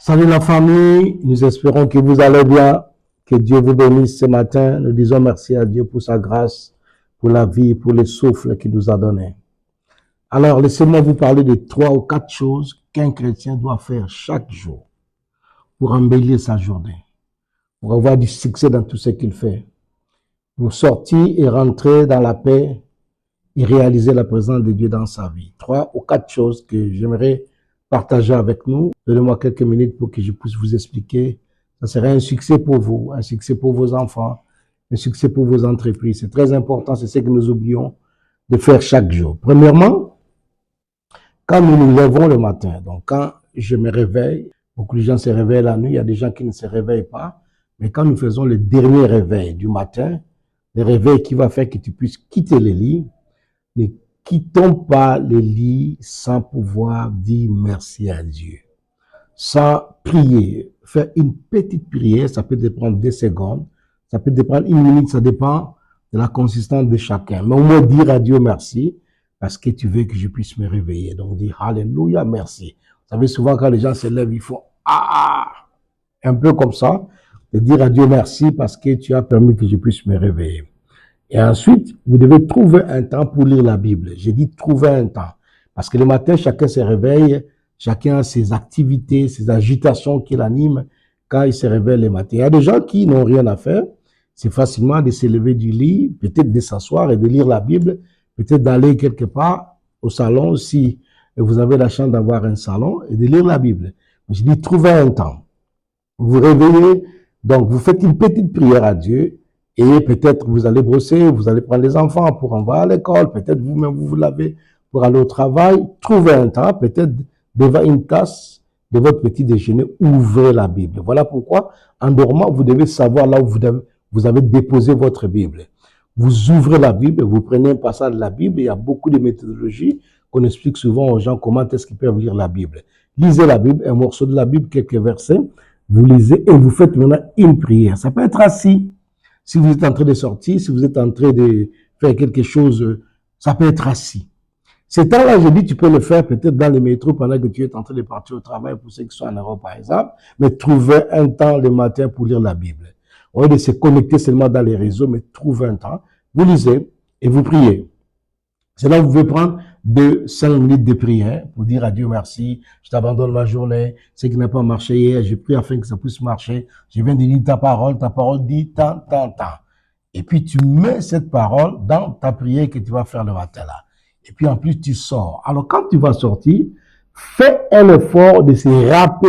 Salut la famille, nous espérons que vous allez bien, que Dieu vous bénisse ce matin. Nous disons merci à Dieu pour sa grâce, pour la vie, pour le souffle qu'il nous a donné. Alors, laissez-moi vous parler de 3 ou 4 choses qu'un chrétien doit faire chaque jour pour embellir sa journée, pour avoir du succès dans tout ce qu'il fait, pour sortir et rentrer dans la paix et réaliser la présence de Dieu dans sa vie. 3 ou 4 choses que j'aimerais partager avec nous. Donnez-moi quelques minutes pour que je puisse vous expliquer. Ça serait un succès pour vous, un succès pour vos enfants, un succès pour vos entreprises. C'est très important, c'est ce que nous oublions de faire chaque jour. Premièrement, quand nous nous levons le matin, donc quand je me réveille, beaucoup de gens se réveillent la nuit, il y a des gens qui ne se réveillent pas, mais quand nous faisons le dernier réveil du matin, le réveil qui va faire que tu puisses quitter le lit, ne quittons pas le lit sans pouvoir dire merci à Dieu. Sans prier, faire une petite prière, ça peut te prendre 2 secondes, ça peut te prendre 1 minute, ça dépend de la consistance de chacun. Mais au moins dire à Dieu merci, parce que tu veux que je puisse me réveiller. Donc dire Alléluia, merci. Vous savez, souvent quand les gens se lèvent, ils font un peu comme ça, de dire à Dieu merci parce que tu as permis que je puisse me réveiller. Et ensuite, vous devez trouver un temps pour lire la Bible. J'ai dit trouver un temps. Parce que le matin, chacun se réveille, chacun a ses activités, ses agitations qui l'animent quand il se réveille le matin. Il y a des gens qui n'ont rien à faire. C'est facilement de se lever du lit, peut-être de s'asseoir et de lire la Bible, peut-être d'aller quelque part au salon si vous avez la chance d'avoir un salon et de lire la Bible. Je dis trouver un temps. Vous réveillez, donc vous faites une petite prière à Dieu. Et peut-être vous allez brosser, vous allez prendre les enfants pour envoyer à l'école, peut-être vous-même vous lavez pour aller au travail. Trouvez un temps, peut-être devant une tasse de votre petit déjeuner, ouvrez la Bible. Voilà pourquoi, en dormant, vous devez savoir là où vous avez déposé votre Bible. Vous ouvrez la Bible, vous prenez un passage de la Bible. Il y a beaucoup de méthodologies qu'on explique souvent aux gens comment est-ce qu'ils peuvent lire la Bible. Lisez la Bible, un morceau de la Bible, quelques versets, vous lisez et vous faites maintenant une prière. Ça peut être assis. Si vous êtes en train de sortir, si vous êtes en train de faire quelque chose, ça peut être assis. Ces temps-là, je dis, tu peux le faire peut-être dans les métros pendant que tu es en train de partir au travail, pour ceux qui sont en Europe, par exemple, mais trouvez un temps le matin pour lire la Bible. Au lieu de se connecter seulement dans les réseaux, mais trouvez un temps, vous lisez et vous priez. C'est là où vous pouvez prendre 5 minutes de prière pour dire à Dieu merci, je t'abandonne ma journée, ce qui n'a pas marché hier, j'ai prié afin que ça puisse marcher, je viens de lire ta parole dit tant. Et puis tu mets cette parole dans ta prière que tu vas faire le matin là. Et puis en plus tu sors. Alors quand tu vas sortir, fais un effort de se rappeler